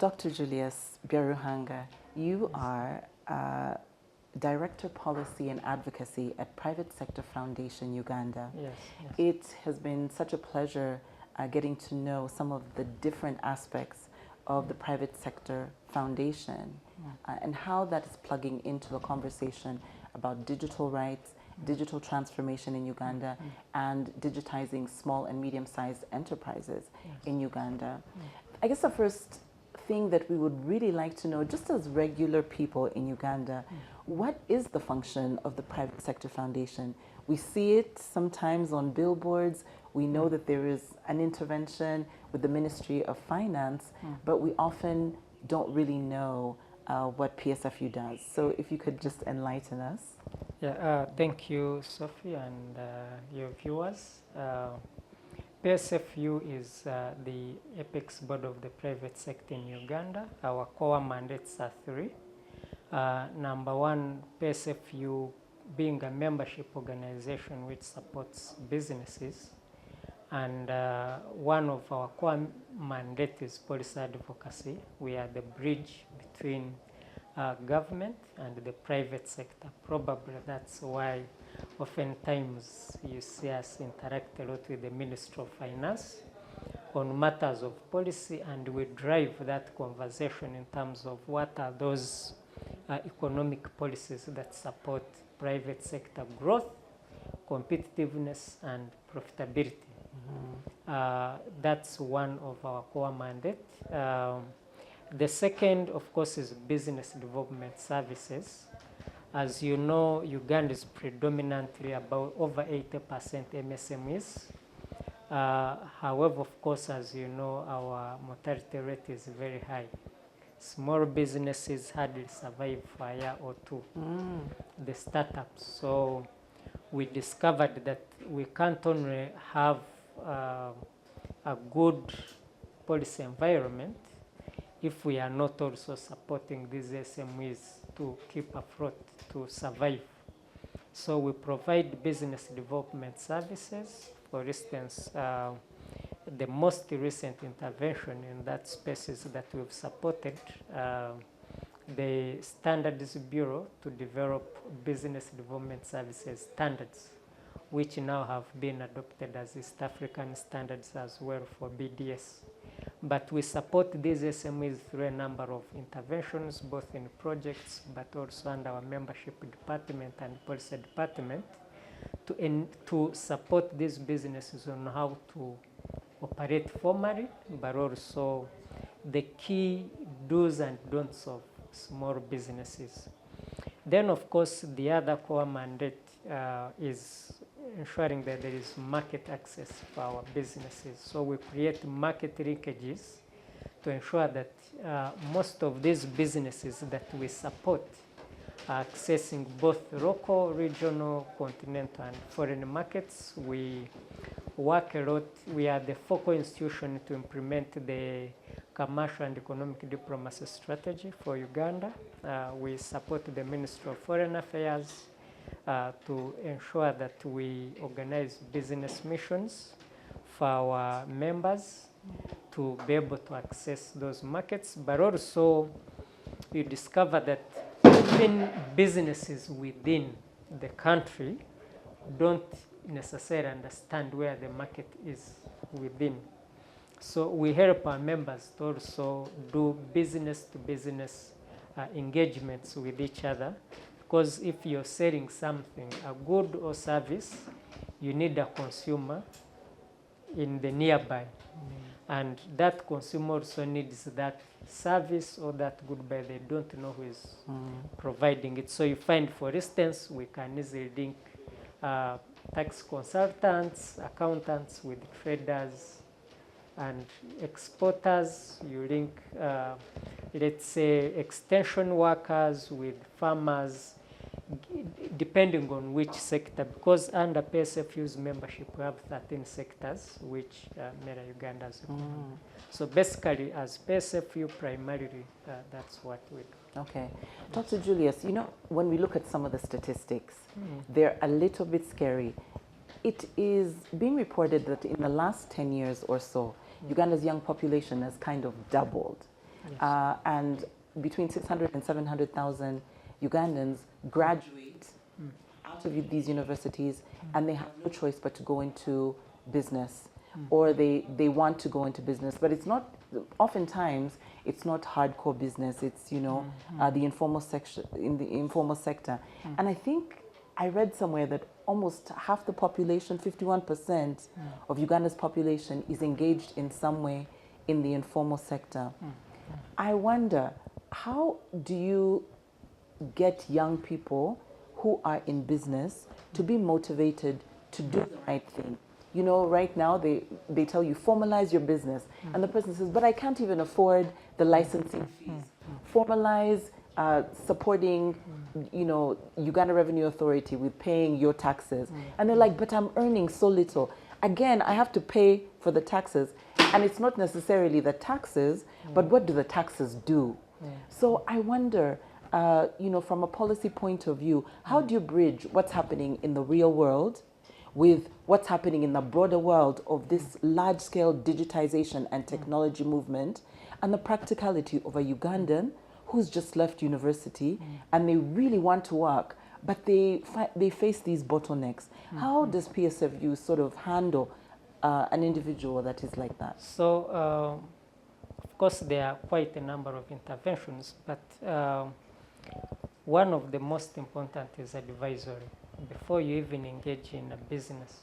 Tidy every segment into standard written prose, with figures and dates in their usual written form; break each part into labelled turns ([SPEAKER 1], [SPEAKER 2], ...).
[SPEAKER 1] Dr. Julius Byaruhanga, you are Director Policy and Advocacy at Private Sector Foundation Uganda.
[SPEAKER 2] Yes, yes.
[SPEAKER 1] It has been such a pleasure getting to know some of the different aspects of the Private Sector Foundation and how that is plugging into the conversation about digital rights, digital transformation in Uganda, and digitizing small and medium-sized enterprises in Uganda. I guess the first thing that we would really like to know, just as regular people in Uganda, what is the function of the Private Sector Foundation? We see it sometimes on billboards. We know that there is an intervention with the Ministry of Finance, but we often don't really know what PSFU does. So if you could just enlighten us.
[SPEAKER 2] Yeah, thank you, Sophie, and your viewers. PSFU is the apex board of the private sector in Uganda. Our core mandates are three. Number one, PSFU being a membership organization which supports businesses. And one of our core mandates is policy advocacy. We are the bridge between government and the private sector. Probably that's why oftentimes you see us interact a lot with the Ministry of Finance on matters of policy, and we drive that conversation in terms of what are those economic policies that support private sector growth, competitiveness, and profitability. That's one of our core mandates. The second, of course, is business development services. As you know, Uganda is predominantly about over 80% MSMEs. However, of course, as you know, our mortality rate is very high. Small businesses hardly survive for a year or two, the startups. So we discovered that we can't only have a good policy environment if we are not also supporting these SMEs to keep afloat, to survive. So we provide business development services. For instance, the most recent intervention in that space is that we've supported the Standards Bureau to develop business development services standards, which now have been adopted as East African standards as well for BDS. But we support these SMEs through a number of interventions, both in projects, but also under our membership department and policy department, to support these businesses on how to operate formally, but also the key do's and don'ts of small businesses. Then, of course, the other core mandate is ensuring that there is market access for our businesses. So we create market linkages to ensure that most of these businesses that we support are accessing both local, regional, continental, and foreign markets. We work a lot. We are the focal institution to implement the commercial and economic diplomacy strategy for Uganda. We support the Ministry of Foreign Affairs to ensure that we organize business missions for our members to be able to access those markets. But also, you discover that even businesses within the country don't necessarily understand where the market is within. So we help our members to also do business-to-business engagements with each other. Because if you're selling something, a good or service, you need a consumer in the nearby. And that consumer also needs that service or that good, but they don't know who is providing it. So you find, for instance, we can easily link tax consultants, accountants with traders and exporters. You link, let's say, extension workers with farmers, depending on which sector, because under PSFU's membership we have 13 sectors which Beera Uganda is. So basically, as PSFU, primarily that's what we do.
[SPEAKER 1] Okay. Dr. Julius, you know, when we look at some of the statistics, they're a little bit scary. It is being reported that in the last 10 years or so, Uganda's young population has kind of doubled.
[SPEAKER 2] Yes.
[SPEAKER 1] and between 600 and 700,000 Ugandans graduate out of these universities, and they have no choice but to go into business, or they want to go into business, but it's not, oftentimes it's not hardcore business, it's the informal section, in the informal sector. And I think I read somewhere that almost half the population, 51% of Uganda's population, is engaged in some way in the informal sector. I wonder, how do you get young people who are in business to be motivated to do the right thing? You know, right now they tell you, formalize your business. And the person says, but I can't even afford the licensing fees. Formalize supporting, Uganda Revenue Authority with paying your taxes. And they're like, but I'm earning so little. Again, I have to pay for the taxes. And it's not necessarily the taxes, but what do the taxes do? So I wonder, from a policy point of view, how do you bridge what's happening in the real world with what's happening in the broader world of this large-scale digitization and technology movement, and the practicality of a Ugandan who's just left university and they really want to work, but they face these bottlenecks? How does PSFU sort of handle an individual that is like that?
[SPEAKER 2] So, of course, there are quite a number of interventions, but one of the most important is advisory. Before you even engage in a business,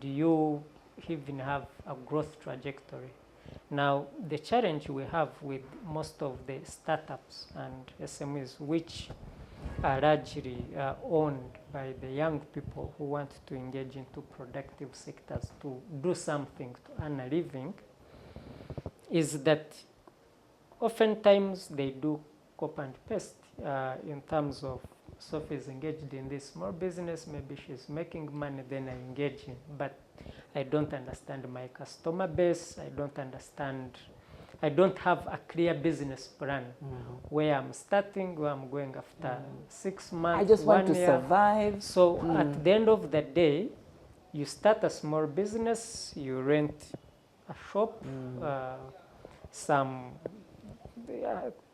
[SPEAKER 2] do you even have a growth trajectory? Now, the challenge we have with most of the startups and SMEs, which are largely owned by the young people who want to engage into productive sectors to do something to earn a living, is that oftentimes they do copy and paste in terms of Sophie is engaged in this small business, maybe she's making money, then I engage in, but I don't understand my customer base, I don't have a clear business plan where I'm starting, where I'm going after 6 months,
[SPEAKER 1] I just want to
[SPEAKER 2] year.
[SPEAKER 1] Survive.
[SPEAKER 2] So at the end of the day, you start a small business, you rent a shop, some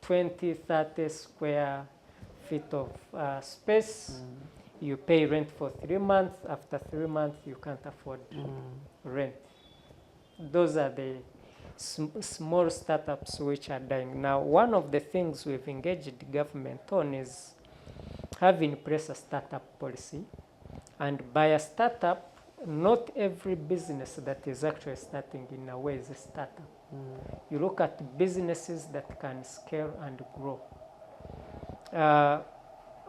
[SPEAKER 2] 20, 30 square feet of space. You pay rent for 3 months. After 3 months, you can't afford rent. Those are the small startups which are dying. Now, one of the things we've engaged the government on is having in place a startup policy. And by a startup, not every business that is actually starting in a way is a startup. You look at businesses that can scale and grow.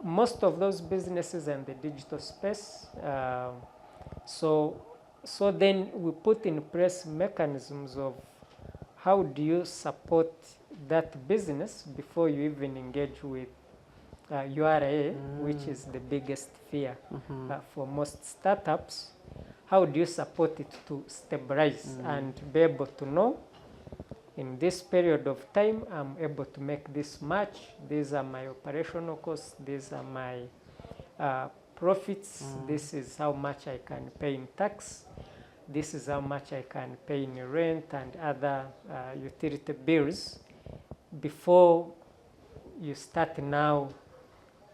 [SPEAKER 2] Most of those businesses are in the digital space. So then we put in place mechanisms of how do you support that business before you even engage with URA, which is the biggest fear for most startups. How do you support it to stabilize and be able to know, in this period of time, I'm able to make this much. These are my operational costs. These are my profits. This is how much I can pay in tax. This is how much I can pay in rent and other utility bills before you start now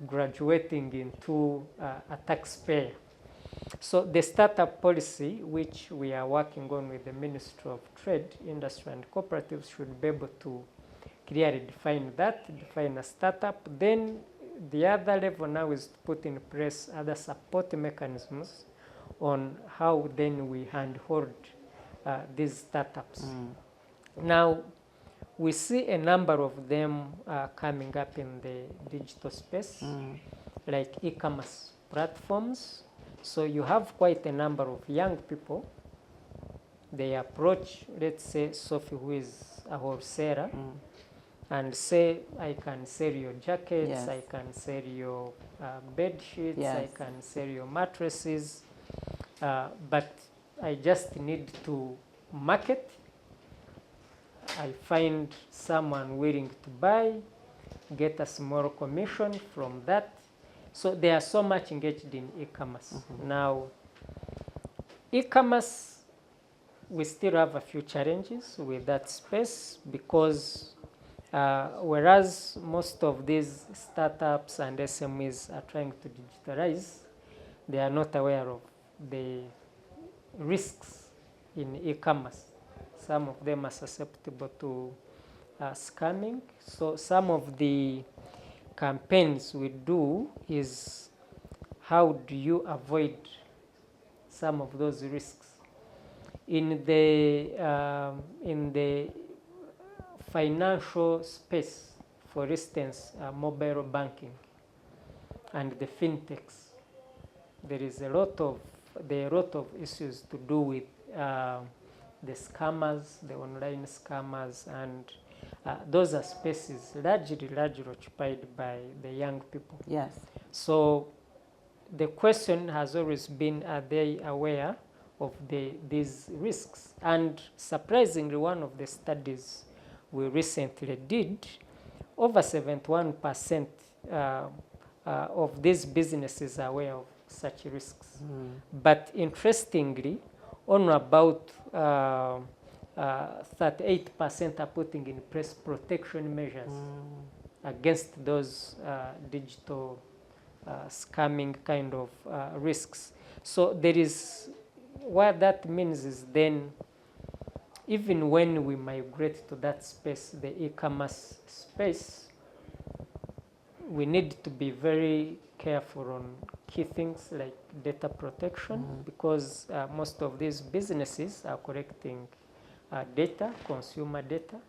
[SPEAKER 2] graduating into a taxpayer. So the startup policy, which we are working on with the Ministry of Trade, Industry and Cooperatives, should be able to clearly define a startup. Then the other level now is to put in place other support mechanisms on how then we handhold these startups. Now, we see a number of them coming up in the digital space, like e-commerce platforms. So you have quite a number of young people. They approach, let's say, Sophie, who is a wholesaler, and say, I can sell your jackets, I can sell your bed sheets, I can sell your mattresses, but I just need to market. I find someone willing to buy, get a small commission from that. So they are so much engaged in e-commerce. Now, e-commerce, we still have a few challenges with that space because Whereas most of these startups and SMEs are trying to digitalize, they are not aware of the risks in e-commerce. Some of them are susceptible to scamming. So some of the campaigns we do is, how do you avoid some of those risks? In the financial space, for instance, mobile banking and the fintechs, there are a lot of issues to do with the scammers, the online scammers, and those are spaces largely occupied by the young people.
[SPEAKER 1] Yes.
[SPEAKER 2] So the question has always been, are they aware of these risks? And surprisingly, one of the studies we recently did, over 71% of these businesses are aware of such risks. But interestingly, only about 38% are putting in place protection measures against those digital scamming kind of risks. So there is, what that means is then, even when we migrate to that space, the e-commerce space, we need to be very careful on key things like data protection, because most of these businesses are collecting data, consumer data,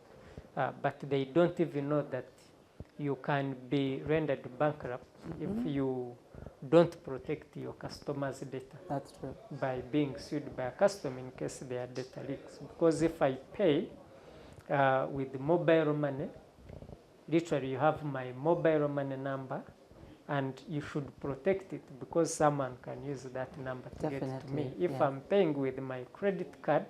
[SPEAKER 2] but they don't even know that you can be rendered bankrupt if you don't protect your customers' data.
[SPEAKER 1] That's true.
[SPEAKER 2] By being sued by a customer in case there are data leaks. Because if I pay with mobile money, literally you have my mobile money number, and you should protect it because someone can use that number to get to me. If I'm paying with my credit card,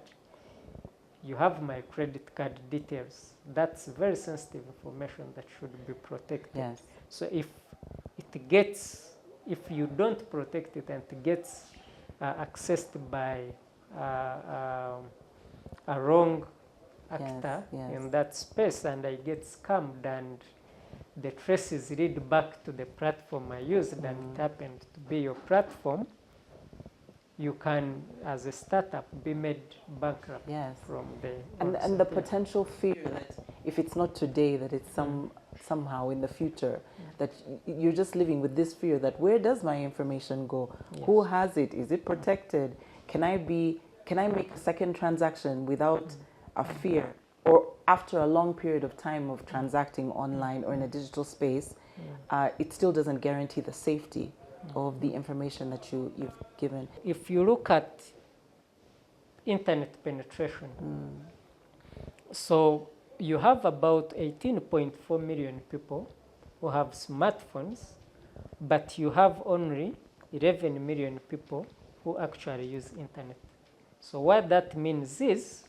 [SPEAKER 2] you have my credit card details. That's very sensitive information that should be protected.
[SPEAKER 1] Yes.
[SPEAKER 2] So if you don't protect it and it gets accessed by a wrong actor in that space, and I get scammed, and the traces lead back to the platform I used, and it happened to be your platform, you can, as a startup, be made bankrupt from the
[SPEAKER 1] and the potential fear that if it's not today, that it's somehow in the future, that you're just living with this fear that, where does my information go? Who has it? Is it protected? Can I make a second transaction without a fear? Or after a long period of time of transacting online or in a digital space, it still doesn't guarantee the safety of the information that you've given.
[SPEAKER 2] If you look at internet penetration, so you have about 18.4 million people who have smartphones, but you have only 11 million people who actually use internet. So what that means is,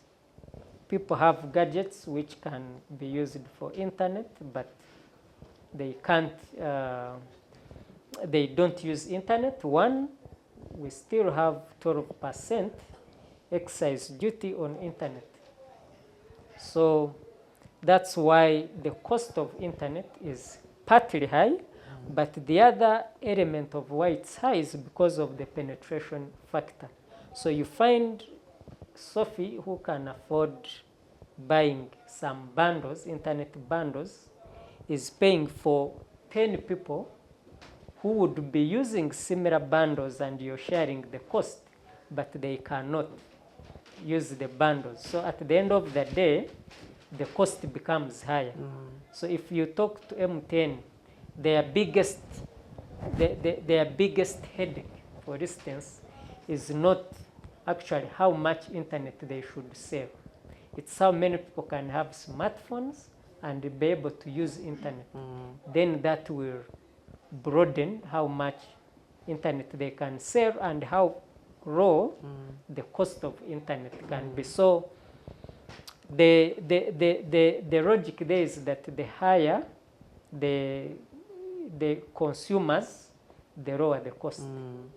[SPEAKER 2] people have gadgets which can be used for internet, but they can't, they don't use internet. One, we still have 12% excise duty on internet. So that's why the cost of internet is partly high, but the other element of why it's high is because of the penetration factor. So you find Sophie, who can afford buying some bundles, internet bundles, is paying for 10 people who would be using similar bundles, and you're sharing the cost, but they cannot use the bundles. So at the end of the day, the cost becomes higher. So if you talk to M10, their biggest headache, for instance, is not actually how much internet they should save. It's how many people can have smartphones and be able to use internet. Then that will broaden how much internet they can save and how low the cost of internet can be. So the logic there is that the higher the consumers, the lower the cost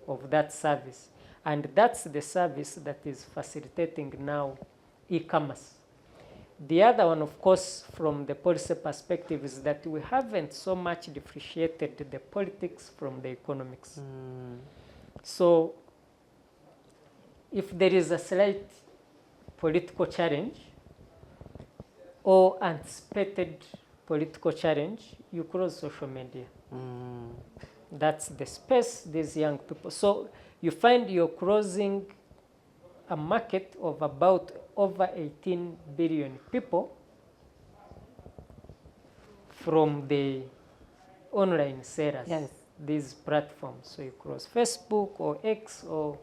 [SPEAKER 2] of that service. And that's the service that is facilitating now e-commerce. The other one, of course, from the policy perspective, is that we haven't so much differentiated the politics from the economics. So if there is a slight political challenge or anticipated political challenge, you cross social media. That's the space these young people. So you find you're crossing a market of about over 18 billion people from the online sellers,
[SPEAKER 1] Yes.
[SPEAKER 2] these platforms. So you cross Facebook or X or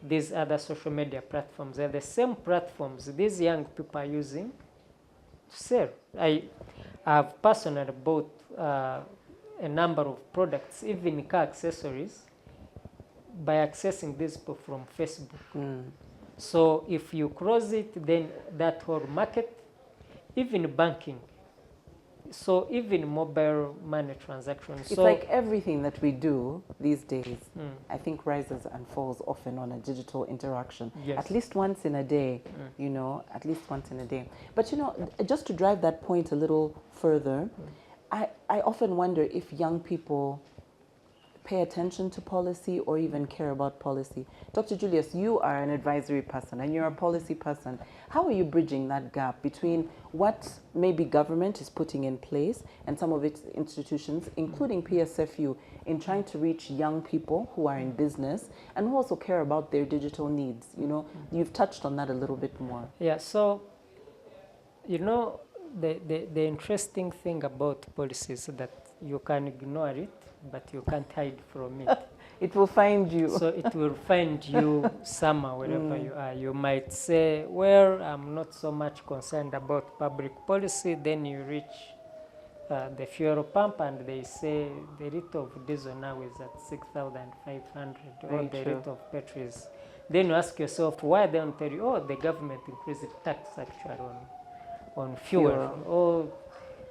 [SPEAKER 2] these other social media platforms. They're the same platforms these young people are using to sell. I have personally bought a number of products, even car accessories, by accessing these people from Facebook. So if you cross it, then that whole market, even banking, so even mobile money transactions.
[SPEAKER 1] It's
[SPEAKER 2] so
[SPEAKER 1] like everything that we do these days, I think rises and falls often on a digital interaction.
[SPEAKER 2] Yes.
[SPEAKER 1] At least once in a day, at least once in a day. But just to drive that point a little further, I often wonder if young people pay attention to policy or even care about policy. Dr. Julius, you are an advisory person and you're a policy person. How are you bridging that gap between what maybe government is putting in place and some of its institutions, including PSFU, in trying to reach young people who are in business and who also care about their digital needs? You've touched on that a little bit more.
[SPEAKER 2] Yeah, so, the interesting thing about policy is that you can ignore it, but you can't hide from it.
[SPEAKER 1] It will find you.
[SPEAKER 2] So it will find you somewhere, wherever you are. You might say, well, I'm not so much concerned about public policy. Then you reach the fuel pump and they say the rate of diesel now is at 6,500 or the rate of petrol is. Then you ask yourself, why they don't tell you, the government increased tax actually on fuel. Or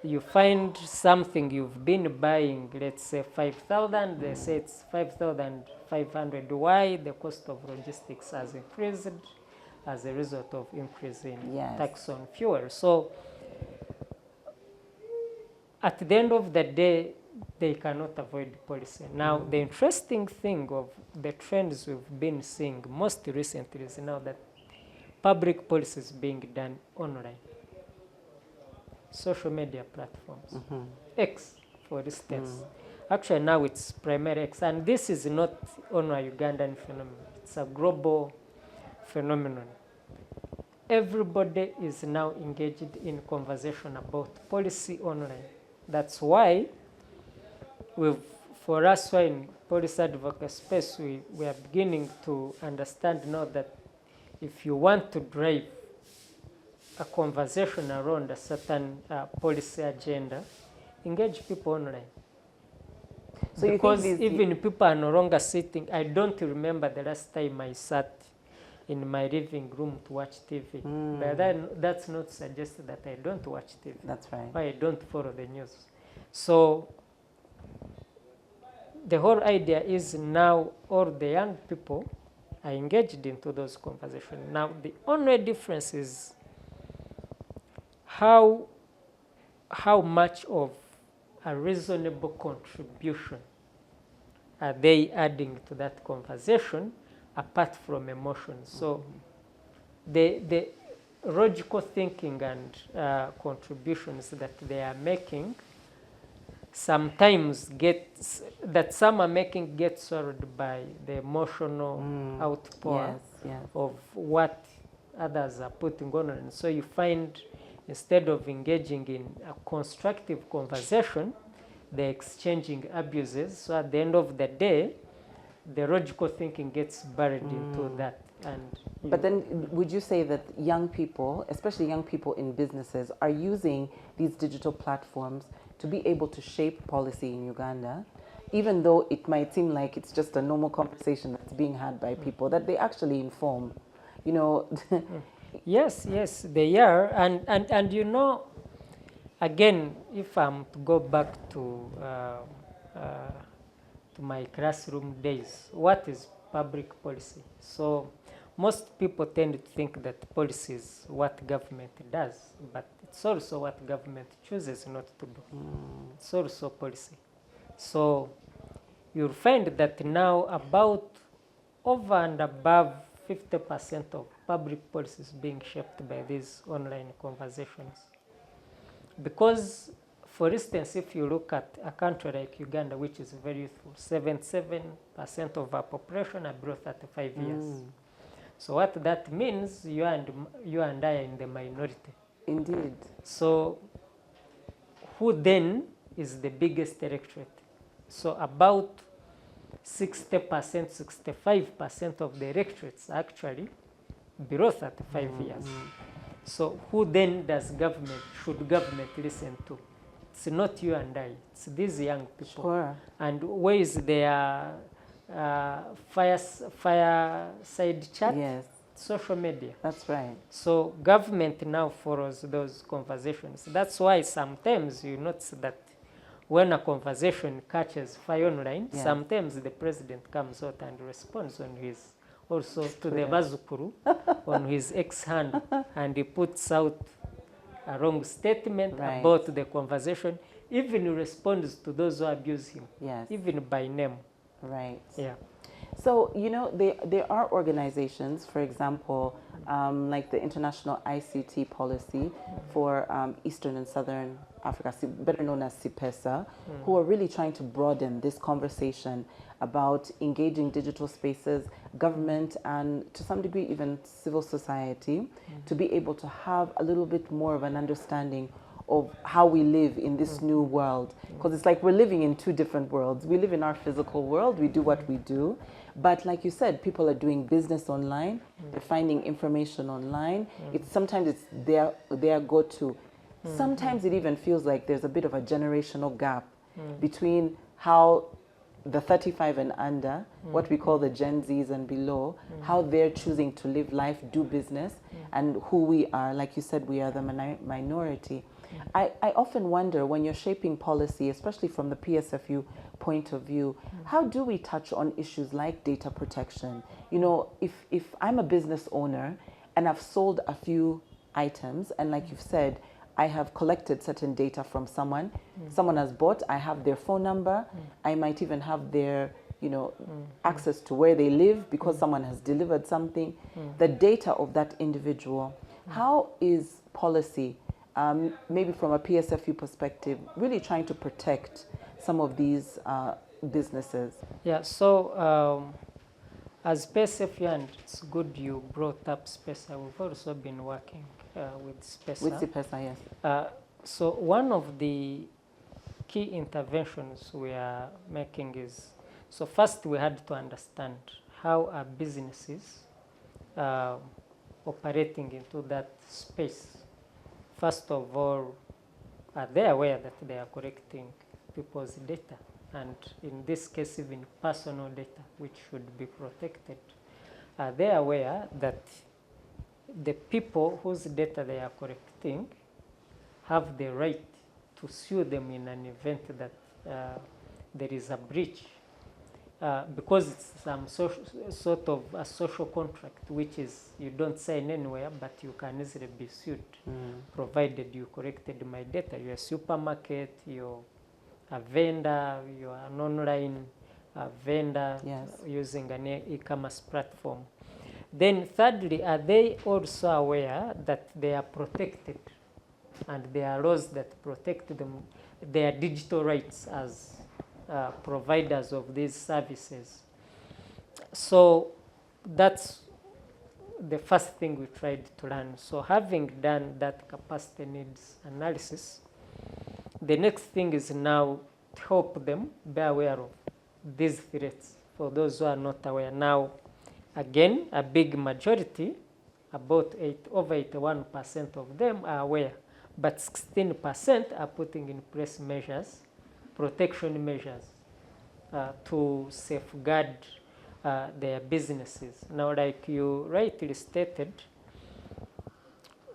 [SPEAKER 2] you find something you've been buying, let's say 5,000, they say it's 5,500. Why? The cost of logistics has increased as a result of increasing tax on fuel. So at the end of the day, they cannot avoid policy. Now, the interesting thing of the trends we've been seeing most recently is now that public policy is being done online. Social media platforms. X, for instance. Actually, now it's primary X. And this is not only a Ugandan phenomenon. It's a global phenomenon. Everybody is now engaged in conversation about policy online. That's why, for us who are in policy advocacy space, we are beginning to understand now that if you want to drive a conversation around a certain policy agenda, engage people online. So because even people are no longer sitting. I don't remember the last time I sat in my living room to watch TV. But that's not suggested that I don't watch TV.
[SPEAKER 1] That's right.
[SPEAKER 2] Or I don't follow the news. So the whole idea is now all the young people are engaged into those conversations. Now the only difference is how much of a reasonable contribution are they adding to that conversation apart from emotions. So the logical thinking and contributions that they are making sometimes some are making get swallowed by the emotional outpour of what others are putting on. And so you find, instead of engaging in a constructive conversation, they're exchanging abuses. So at the end of the day, the logical thinking gets buried into that. But
[SPEAKER 1] then would you say that young people, especially young people in businesses, are using these digital platforms to be able to shape policy in Uganda, even though it might seem like it's just a normal conversation that's being had by people, that they actually inform,
[SPEAKER 2] Yes, they are. And again, if I'm to go back to my classroom days, what is public policy? So most people tend to think that policy is what government does, but it's also what government chooses not to do. It's also policy. So you'll find that now about over and above 50% of public policy is being shaped by these online conversations. Because, for instance, if you look at a country like Uganda, which is very youthful, 77% of our population are below 35 years. So what that means, you and I are in the minority.
[SPEAKER 1] Indeed.
[SPEAKER 2] So who then is the biggest electorate? So about 60%, 65% of the electorates are actually below 35 years. So who then should government listen to? It's not you and I, it's these young people.
[SPEAKER 1] Sure.
[SPEAKER 2] And where is their fireside chat?
[SPEAKER 1] Yes.
[SPEAKER 2] Social media.
[SPEAKER 1] That's right.
[SPEAKER 2] So government now follows those conversations. That's why sometimes you notice that when a conversation catches fire online,
[SPEAKER 1] yes.
[SPEAKER 2] sometimes the president comes out and responds on his, also to the Bazukuru, on his X hand, and he puts out a wrong statement about the conversation, even responds to those who abuse him, even by name.
[SPEAKER 1] Right.
[SPEAKER 2] Yeah.
[SPEAKER 1] So, you know, there are organizations, for example, like the International ICT Policy for Eastern and Southern Africa, better known as CIPESA, who are really trying to broaden this conversation about engaging digital spaces, government, and to some degree even civil society, to be able to have a little bit more of an understanding of how we live in this new world. Because it's like we're living in two different worlds. We live in our physical world, we do what we do. But like you said, people are doing business online, they're finding information online. Sometimes it's their go-to. Sometimes it even feels like there's a bit of a generational gap between how the 35 and under, what we call the Gen Zs and below, how they're choosing to live life, do business, and who we are. Like you said, we are the minority. I often wonder, when you're shaping policy, especially from the PSFU point of view, how do we touch on issues like data protection? You know, if I'm a business owner and I've sold a few items, and like you've said, I have collected certain data from someone, someone has bought, I have their phone number, I might even have their, you know, access to where they live because someone has delivered something, the data of that individual. How is policy, maybe from a PSFU perspective, really trying to protect some of these businesses? Yeah,
[SPEAKER 2] so as PSFU, and it's good you brought up SPESA, we've also been working with SPESA.
[SPEAKER 1] With SPESA, yes.
[SPEAKER 2] So one of the key interventions we are making is, so first we had to understand how are businesses operating into that space. First of all, are they aware that they are collecting people's data? And in this case, even personal data, which should be protected. Are they aware that the people whose data they are collecting have the right to sue them in an event that there is a breach? Because it's some sort of a social contract, which is you don't sign anywhere, but you can easily be sued, provided you collected my data. You're a supermarket, you're a vendor, you're an online vendor, using an e-commerce platform. Then thirdly, are they also aware that they are protected and there are laws that protect them, their digital rights as providers of these services? So that's the first thing we tried to learn. So having done that capacity needs analysis, the next thing is now to help them be aware of these threats. For those who are not aware now, again, a big majority, about over 81% of them are aware, but 16% are putting in place measures, protection measures, to safeguard their businesses. Now, like you rightly stated,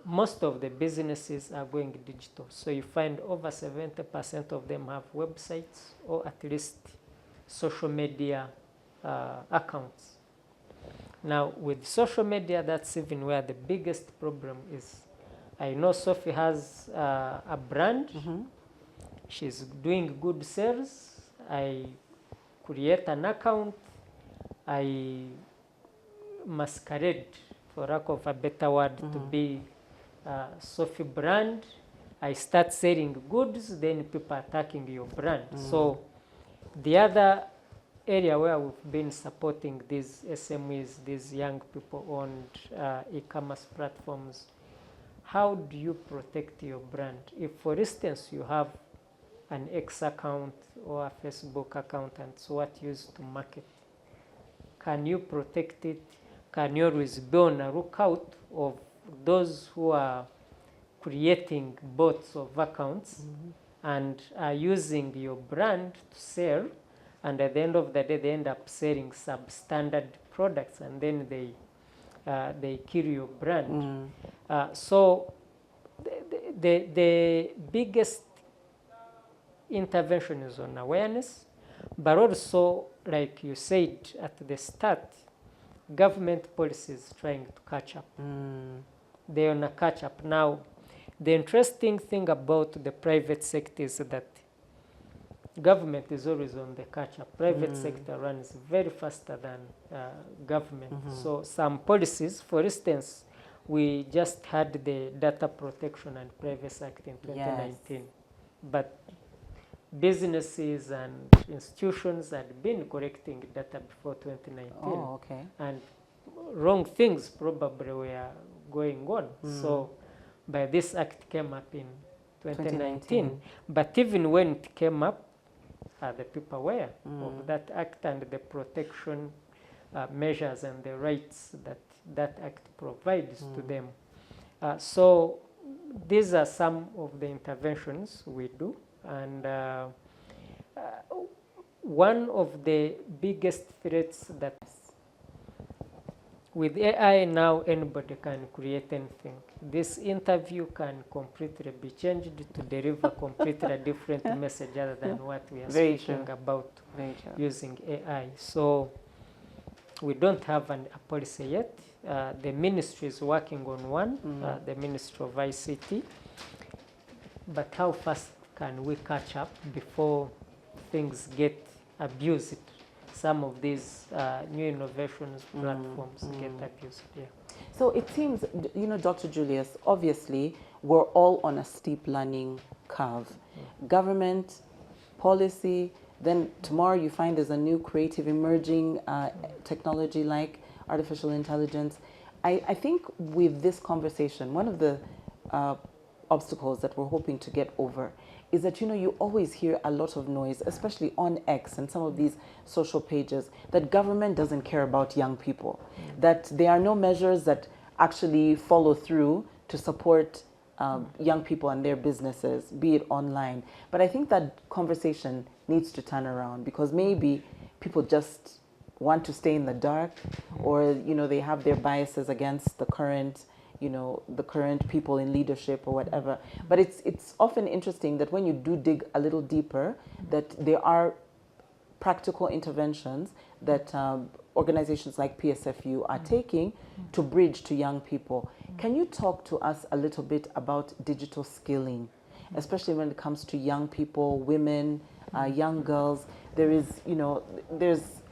[SPEAKER 2] most of the businesses are going digital. So you find over 70% of them have websites or at least social media accounts. Now, with social media, that's even where the biggest problem is. I know Sophie has a brand. She's doing good sales. I create an account. I masquerade, for lack of a better word, to be Sophie brand. I start selling goods, then people attacking your brand. So the other area where we've been supporting these SMEs, these young people on e-commerce platforms, how do you protect your brand? If, for instance, you have an X account or a Facebook account and so what used to market, can you protect it? Can you always be on a lookout of those who are creating bots of accounts and are using your brand to sell, and at the end of the day they end up selling substandard products, and then they kill your brand. So the biggest intervention is on awareness, but also, like you said at the start, government policies trying to catch up. They're on a catch up now. The interesting thing about the private sector is that government is always on the catch up. Private sector runs very faster than government. So some policies, for instance, we just had the Data Protection and Privacy Act in 2019, but businesses and institutions had been collecting data before 2019.
[SPEAKER 1] Oh, okay.
[SPEAKER 2] And wrong things probably were going on. So by this act came up in 2019. But even when it came up, the people aware of that act and the protection measures and the rights that that act provides to them. So these are some of the interventions we do. And one of the biggest threats that with AI now anybody can create anything. This interview can completely be changed to deliver completely different message other than what we are speaking about using AI. So we don't have a policy yet. The ministry is working on one, the Ministry of ICT. But how fast can we catch up before things get abused? Some of these new innovations platforms get abused. Yeah.
[SPEAKER 1] So it seems, you know, Dr. Julius, obviously we're all on a steep learning curve. Government, policy, then tomorrow you find there's a new creative emerging technology like artificial intelligence. I think with this conversation, one of the obstacles that we're hoping to get over is that, you know, you always hear a lot of noise, especially on X and some of these social pages, that government doesn't care about young people, that there are no measures that actually follow through to support young people and their businesses, be it online. But I think that conversation needs to turn around, because maybe people just want to stay in the dark, or, you know, they have their biases against the current, you know, the current people in leadership or whatever. But it's often interesting that when you do dig a little deeper, that there are practical interventions that organizations like PSFU are taking to bridge to young people. Can you talk to us a little bit about digital skilling, especially when it comes to young people, women, young girls? There is, you know, there's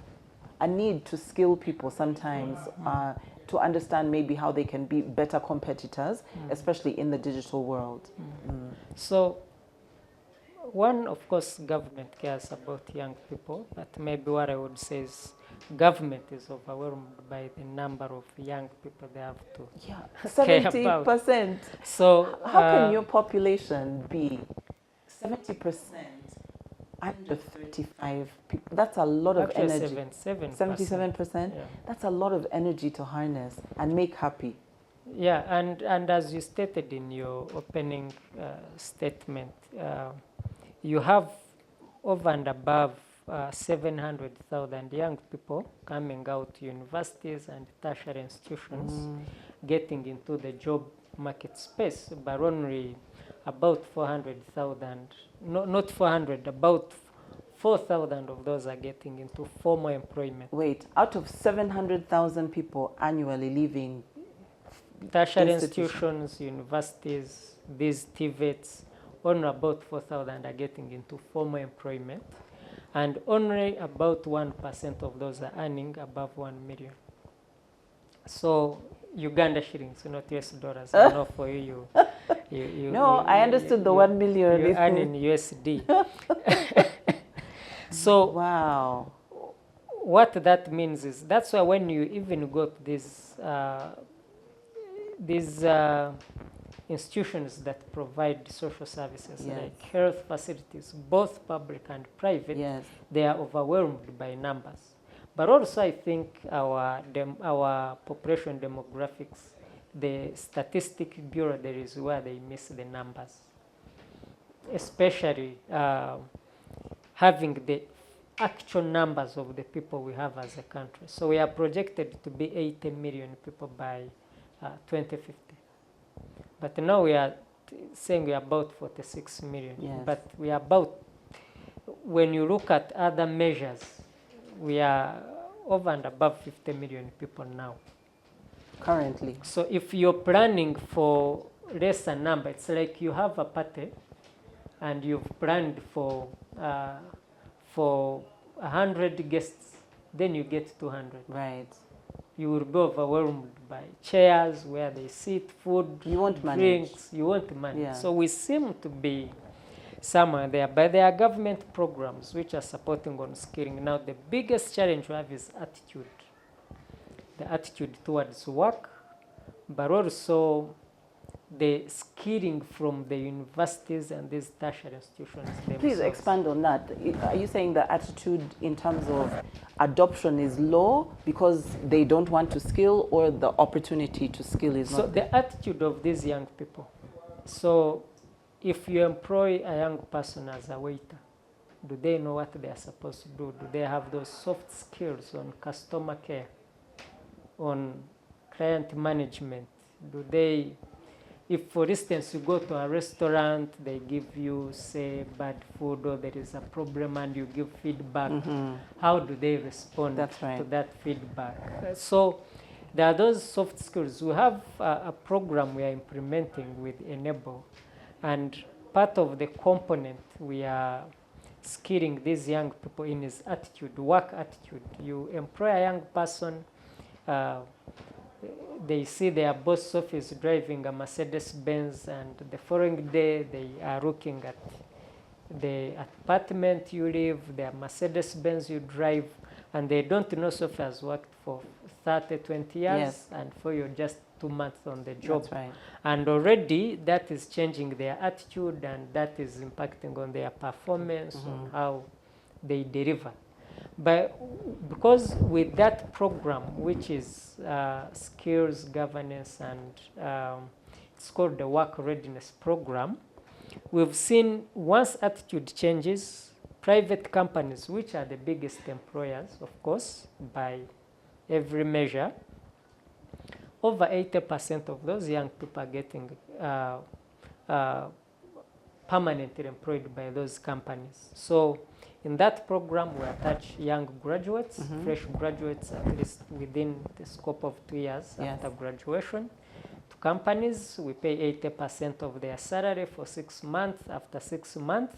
[SPEAKER 1] a need to skill people sometimes to understand maybe how they can be better competitors, especially in the digital world.
[SPEAKER 2] So one, of course, government cares about young people, but maybe what I would say is government is overwhelmed by the number of young people they have to care about.
[SPEAKER 1] 70%.
[SPEAKER 2] So
[SPEAKER 1] how can your population be 70% under 35 people? That's a lot of energy. 77%.
[SPEAKER 2] Yeah.
[SPEAKER 1] That's a lot of energy to harness and make happy.
[SPEAKER 2] Yeah, and as you stated in your opening statement, you have over and above 700,000 young people coming out to universities and tertiary institutions, getting into the job market space, but only about 400,000, not 400, about 4,000 of those are getting into formal employment.
[SPEAKER 1] Wait, out of 700,000 people annually leaving
[SPEAKER 2] Tertiary
[SPEAKER 1] institution.
[SPEAKER 2] institutions, universities, these TVETs, only about 4,000 are getting into formal employment, and only about 1% of those are earning above 1 million. So Uganda shillings, not US dollars. I know for you,
[SPEAKER 1] I understood the 1 million.
[SPEAKER 2] You earn in USD. So
[SPEAKER 1] wow.
[SPEAKER 2] what that means is that's why when you even got these institutions that provide social services,
[SPEAKER 1] Yes.
[SPEAKER 2] like health facilities, both public and private,
[SPEAKER 1] Yes.
[SPEAKER 2] they are overwhelmed by numbers. But also I think our population demographics, the Statistic Bureau, there is where they miss the numbers, especially having the actual numbers of the people we have as a country. So we are projected to be 80 million people by 2050. But now we are saying we are about 46 million.
[SPEAKER 1] Yes.
[SPEAKER 2] But we are about, when you look at other measures, we are over and above 50 million people now.
[SPEAKER 1] Currently.
[SPEAKER 2] So if you're planning for lesser number, it's like you have a party and you've planned for 100 guests, then you get 200.
[SPEAKER 1] Right.
[SPEAKER 2] You will be overwhelmed by chairs where they sit, food,
[SPEAKER 1] You won't
[SPEAKER 2] drinks. You won't manage.
[SPEAKER 1] Yeah.
[SPEAKER 2] So we seem to be somewhere there. But there are government programs which are supporting on skilling. Now the biggest challenge we have is attitude. The attitude towards work, but also the skilling from the universities and these tertiary institutions themselves.
[SPEAKER 1] Please expand on that. Are you saying the attitude in terms of adoption is low because they don't want to skill, or the opportunity to skill is
[SPEAKER 2] So
[SPEAKER 1] not?
[SPEAKER 2] the attitude of these young people. So if you employ a young person as a waiter, do they know what they are supposed to do? Do they have those soft skills on customer care, on client management? Do they, if for instance you go to a restaurant, they give you, say, bad food, or there is a problem and you give feedback, how do they respond
[SPEAKER 1] That's right.
[SPEAKER 2] to that feedback? So there are those soft skills. We have a program we are implementing with Enable, and part of the component we are skilling these young people in is attitude, work attitude. You employ a young person, they see their boss office driving a Mercedes-Benz, and the following day they are looking at the apartment you live, their Mercedes-Benz you drive, and they don't know Sophie has worked for 30, 20 years,
[SPEAKER 1] Yes.
[SPEAKER 2] and for you just 2 months on the job.
[SPEAKER 1] That's right.
[SPEAKER 2] And already that is changing their attitude, and that is impacting on their performance, on how they deliver. But because with that program, which is skills governance, and it's called the work readiness program, we've seen once attitude changes, private companies, which are the biggest employers, of course, by every measure, over 80% of those young people are getting permanently employed by those companies. So in that program, we attach young graduates, fresh graduates, at least within the scope of 2 years after graduation, to companies. We pay 80% of their salary for 6 months. After 6 months,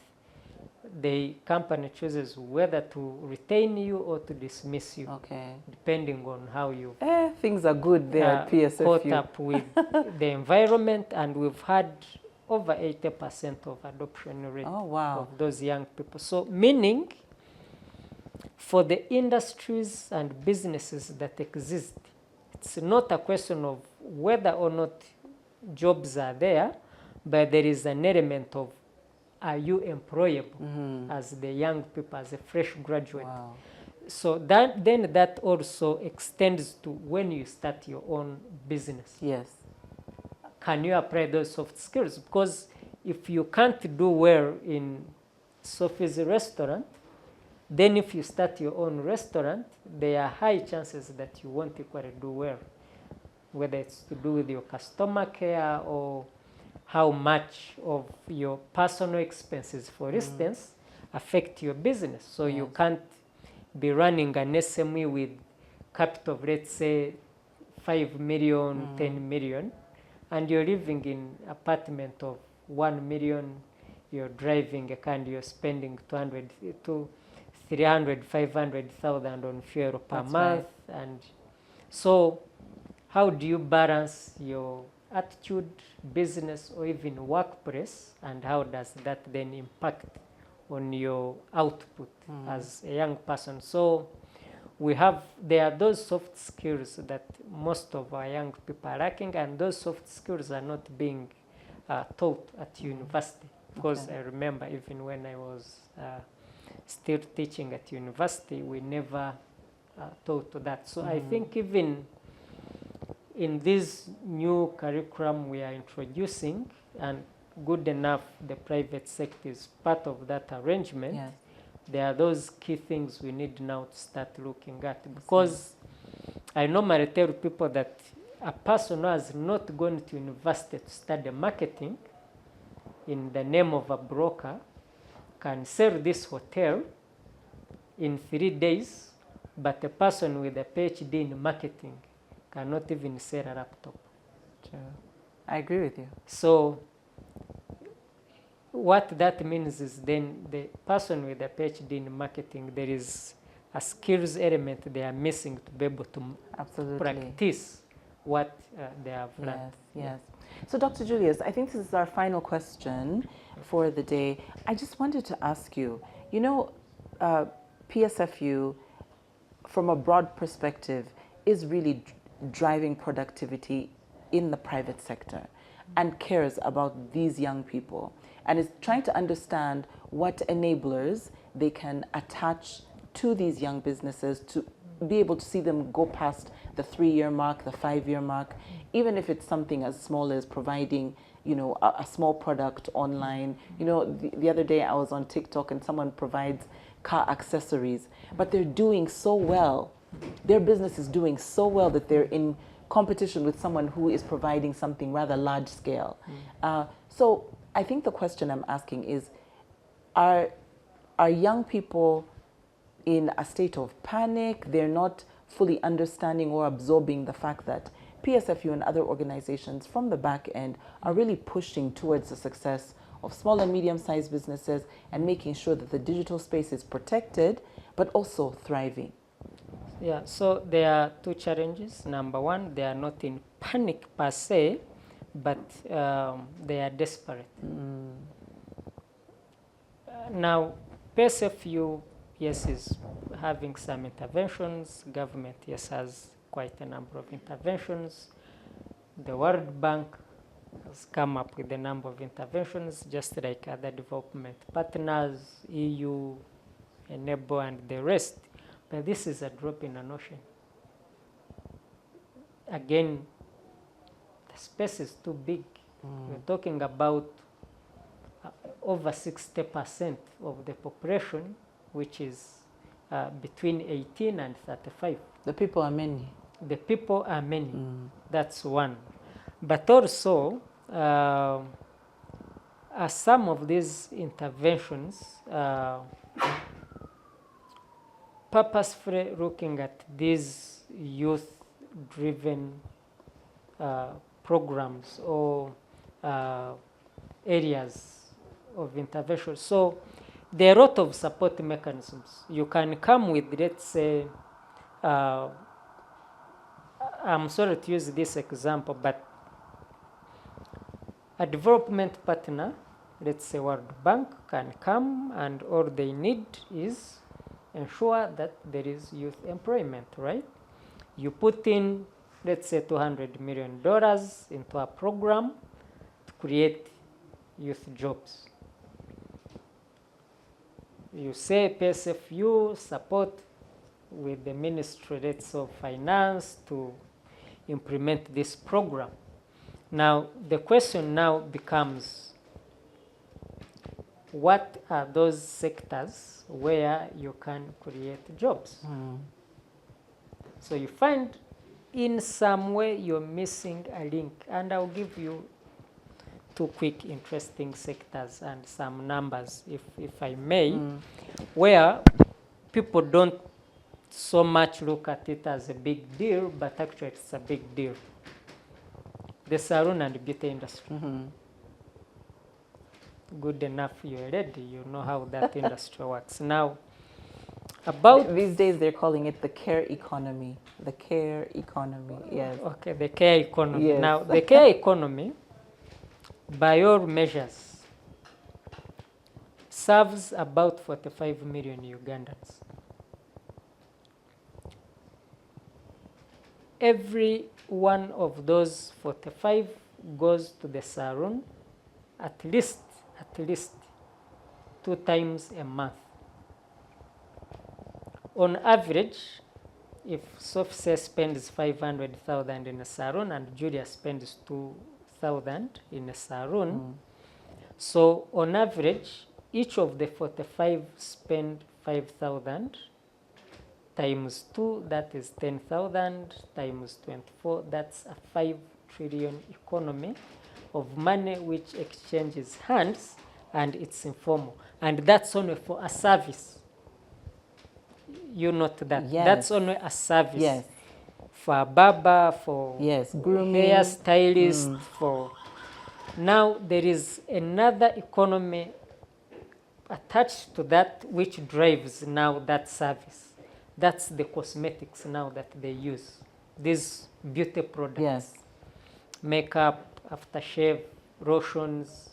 [SPEAKER 2] the company chooses whether to retain you or to dismiss you, depending on how you
[SPEAKER 1] things are good there at PSFU.
[SPEAKER 2] caught up with the environment, and we've had over 80% of adoption rate of those young people. So meaning for the industries and businesses that exist, it's not a question of whether or not jobs are there, but there is an element of, are you employable as the young people, as a fresh graduate?
[SPEAKER 1] Wow.
[SPEAKER 2] So that also extends to when you start your own business.
[SPEAKER 1] Yes.
[SPEAKER 2] Can you apply those soft skills? Because if you can't do well in Sophie's restaurant, then if you start your own restaurant, there are high chances that you won't equally do well, whether it's to do with your customer care or how much of your personal expenses, for instance, affect your business. So you
[SPEAKER 1] Yes.
[SPEAKER 2] can't be running an SME with capital of, let's say, 5 million, 10 million, and you're living in apartment of 1 million, you're driving a car and you're spending 200 to 300, 500,000 on fuel per
[SPEAKER 1] That's
[SPEAKER 2] month.
[SPEAKER 1] right.
[SPEAKER 2] And so how do you balance your attitude, business, or even workplace, and how does that then impact on your output as a young person? So there are those soft skills that most of our young people are lacking, and those soft skills are not being taught at university. Because
[SPEAKER 1] Okay.
[SPEAKER 2] I remember even when I was still teaching at university, we never taught that. So I think even in this new curriculum we are introducing, and good enough the private sector is part of that arrangement,
[SPEAKER 1] Yes.
[SPEAKER 2] there are those key things we need now to start looking at. Because I normally tell people that a person who has not gone to university to study marketing in the name of a broker can sell this hotel in 3 days, but a person with a PhD in marketing cannot even sell a laptop.
[SPEAKER 1] True. I agree with you.
[SPEAKER 2] So what that means is then the person with a PhD in marketing, there is a skills element they are missing to be able to
[SPEAKER 1] Absolutely.
[SPEAKER 2] practice what they have learned.
[SPEAKER 1] Yes, yes. So, Dr. Julius, I think this is our final question for the day. I just wanted to ask you, you know, PSFU, from a broad perspective, is really driving productivity in the private sector and cares about these young people and is trying to understand what enablers they can attach to these young businesses to be able to see them go past the 3-year mark, the 5-year mark, even if it's something as small as providing, you know, a small product online. You know, the other day I was on TikTok and someone provides car accessories, but they're doing so well. Their business is doing so well that they're in competition with someone who is providing something rather large scale. So I think the question I'm asking is, are young people in a state of panic? They're not fully understanding or absorbing the fact that PSFU and other organizations from the back end are really pushing towards the success of small and medium-sized businesses and making sure that the digital space is protected but also thriving.
[SPEAKER 2] Yeah, so there are two challenges. Number one, they are not in panic per se, but they are desperate. Now, PSFU, yes, is having some interventions. Government, yes, has quite a number of interventions. The World Bank has come up with a number of interventions, just like other development partners, EU, Enable, and the rest. But this is a drop in an ocean. Again, the space is too big. We're talking about over 60% of the population, which is between 18 and 35.
[SPEAKER 1] The people are many.
[SPEAKER 2] The people are many. That's one. But also, some of these interventions purposefully looking at these youth-driven programs or areas of intervention. So there are a lot of support mechanisms. You can come with, let's say, I'm sorry to use this example, but a development partner, let's say World Bank, can come and all they need is ensure that there is youth employment, right? You put in, let's say, $200 million into a program to create youth jobs. You say PSFU support with the Ministry, let's say, of Finance to implement this program. Now, the question now becomes, what are those sectors where you can create jobs? So you find in some way you're missing a link. And I'll give you two quick interesting sectors and some numbers, if I may, where people don't so much look at it as a big deal, but actually it's a big deal. The salon and beauty industry. Good enough, you're ready. You know how that industry works. Now, about...
[SPEAKER 1] These days they're calling it the care economy. The care economy, yes.
[SPEAKER 2] Okay, the care economy.
[SPEAKER 1] Yes.
[SPEAKER 2] Now, the care economy, by all measures, serves about 45 million Ugandans. Every one of those 45 goes to the salon at least 2 times a month. On average, if Sophie spends 500,000 in a salon and Julius spends 2,000 in a salon, so on average, each of the 45 spend 5,000 times 2, that is 10,000 times 24, that's a 5 trillion economy of money which exchanges hands, and it's informal. And that's only for a service. You note that.
[SPEAKER 1] Yes.
[SPEAKER 2] That's only a service.
[SPEAKER 1] Yes.
[SPEAKER 2] For a barber, for
[SPEAKER 1] grooming,
[SPEAKER 2] hairstylist, for... Now there is another economy attached to that which drives now that service. That's the cosmetics now that they use. These beauty products.
[SPEAKER 1] Yes.
[SPEAKER 2] Makeup, aftershave, lotions,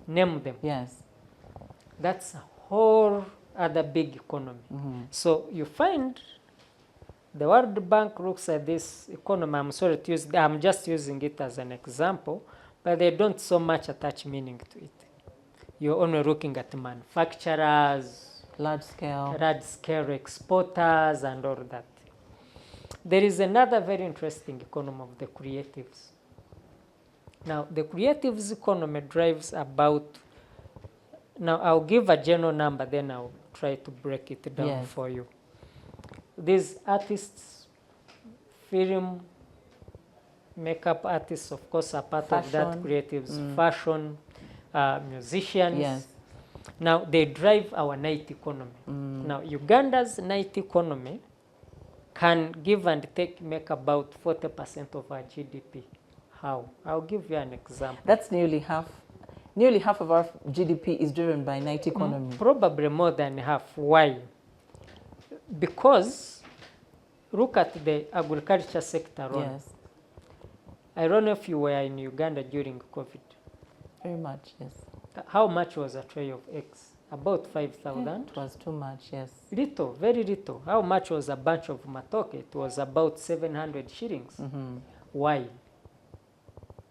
[SPEAKER 2] name them.
[SPEAKER 1] Yes.
[SPEAKER 2] That's a whole other big economy. So you find the World Bank looks at this economy. I'm sorry to use, I'm just using it as an example, but they don't so much attach meaning to it. You're only looking at manufacturers, large scale exporters, and all that. There is another very interesting economy of the creatives. Now, the creatives economy drives about... Now, I'll give a general number, then I'll try to break it down for you. These artists, film, makeup artists, of course, are part of that creatives, fashion, musicians.
[SPEAKER 1] Yes.
[SPEAKER 2] Now, they drive our night economy. Now, Uganda's night economy can give and take, make about 40% of our GDP. How? I'll give you an example.
[SPEAKER 1] That's nearly half. Nearly half of our GDP is driven by night economy.
[SPEAKER 2] Probably more than half. Why? Because look at the agriculture sector alone.
[SPEAKER 1] Yes.
[SPEAKER 2] I don't know if you were in Uganda during COVID.
[SPEAKER 1] Very much, yes.
[SPEAKER 2] How much was a tray of eggs? About 5,000?
[SPEAKER 1] It was too much, yes.
[SPEAKER 2] Little, very little. How much was a bunch of matoke? It was about 700 shillings. Why?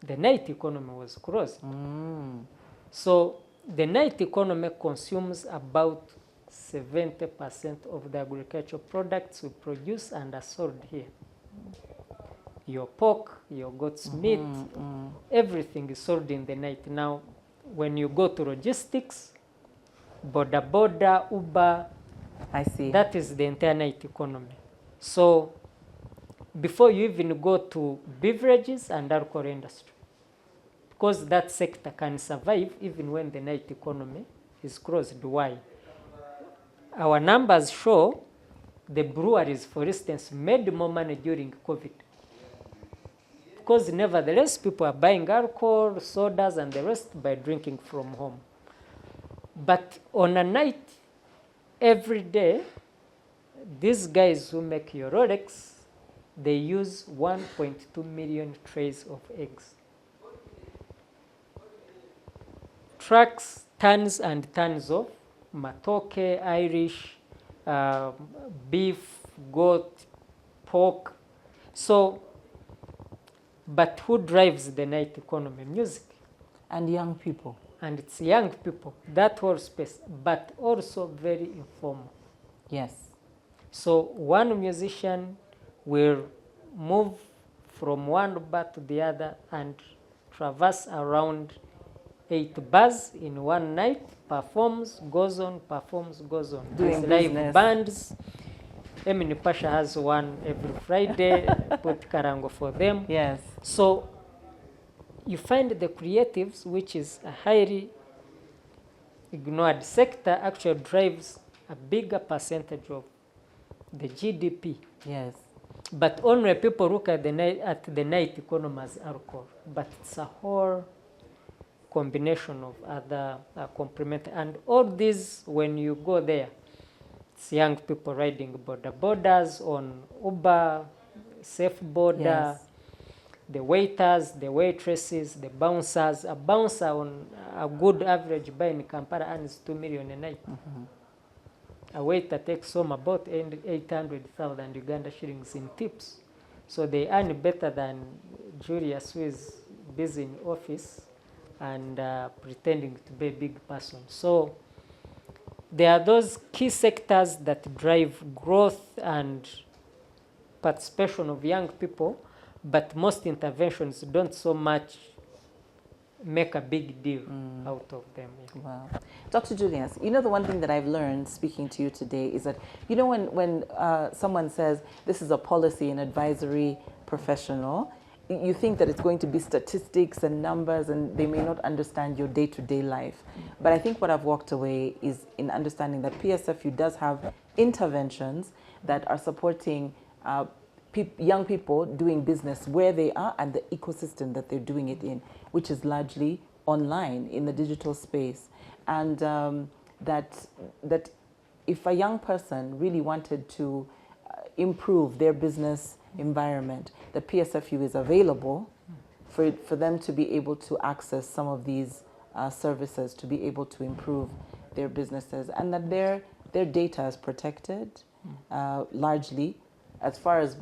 [SPEAKER 2] The night economy was closed. So the night economy consumes about 70% of the agricultural products we produce and are sold here. Your pork, your goat's meat, everything is sold in the night. Now, when you go to logistics, boda, Uber,
[SPEAKER 1] I see.
[SPEAKER 2] That is the entire night economy. So before you even go to beverages and alcohol industry, because that sector can survive even when the night economy is closed. Why? Our numbers show the breweries, for instance, made more money during COVID. Because nevertheless, people are buying alcohol, sodas, and the rest by drinking from home. But on a night, every day, these guys who make your Rolex, they use 1.2 million trays of eggs. Trucks, tons and tons of matoke, Irish, beef, goat, pork. So, but who drives the night economy? Music.
[SPEAKER 1] And young people.
[SPEAKER 2] And it's young people, that whole space, but also very informal.
[SPEAKER 1] Yes.
[SPEAKER 2] So one musician will move from one bar to the other and traverse around 8 bars in one night, performs, goes on, performs, goes on.
[SPEAKER 1] Doing
[SPEAKER 2] live
[SPEAKER 1] business.
[SPEAKER 2] Bands. Emini Pasha has one every Friday, put Karango for them.
[SPEAKER 1] Yes.
[SPEAKER 2] So you find the creatives, which is a highly ignored sector, actually drives a bigger percentage of the GDP.
[SPEAKER 1] Yes.
[SPEAKER 2] But only people look at the night economy as alcohol. But it's a whole combination of other complementary. And all these, when you go there, it's young people riding borders on Uber, Safe Border,
[SPEAKER 1] Yes.
[SPEAKER 2] the waiters, the waitresses, the bouncers. A bouncer on a good average buy in Kampala earns 2 million a night. A waiter takes home about 800,000 Uganda shillings in tips. So they earn better than Julius, who is busy in office and pretending to be a big person. So there are those key sectors that drive growth and participation of young people, but most interventions don't so much make a big deal out of them. Yeah.
[SPEAKER 1] Wow. Dr. Julius, you know, the one thing that I've learned speaking to you today is that, you know, when someone says this is a policy and advisory professional, you think that it's going to be statistics and numbers, and they may not understand your day-to-day life. But I think what I've walked away is in understanding that PSFU does have interventions that are supporting young people doing business where they are and the ecosystem that they're doing it in, which is largely online in the digital space. And that if a young person really wanted to improve their business environment, the PSFU is available for them to be able to access some of these services, to be able to improve their businesses, and that their data is protected largely as far as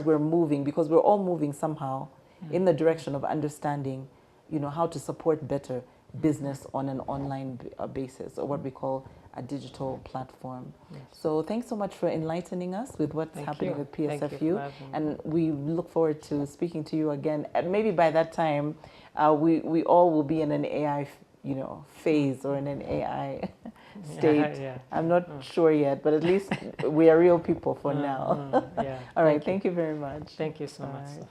[SPEAKER 1] we're moving, because we're all moving somehow in the direction of understanding, you know, how to support better business on an online basis, or what we call a digital platform.
[SPEAKER 2] Yes.
[SPEAKER 1] So thanks so much for enlightening us with what's happening with
[SPEAKER 2] Thank you for
[SPEAKER 1] PSFU,
[SPEAKER 2] having me.
[SPEAKER 1] and we look forward to speaking to you again. And maybe by that time, we all will be in an AI, you know, phase, or in an AI state.
[SPEAKER 2] Yeah.
[SPEAKER 1] I'm not sure yet, but at least we are real people for now.
[SPEAKER 2] Yeah.
[SPEAKER 1] All right, thank you very much.
[SPEAKER 2] Thank you so
[SPEAKER 1] All
[SPEAKER 2] much.
[SPEAKER 1] right.
[SPEAKER 2] Sophie.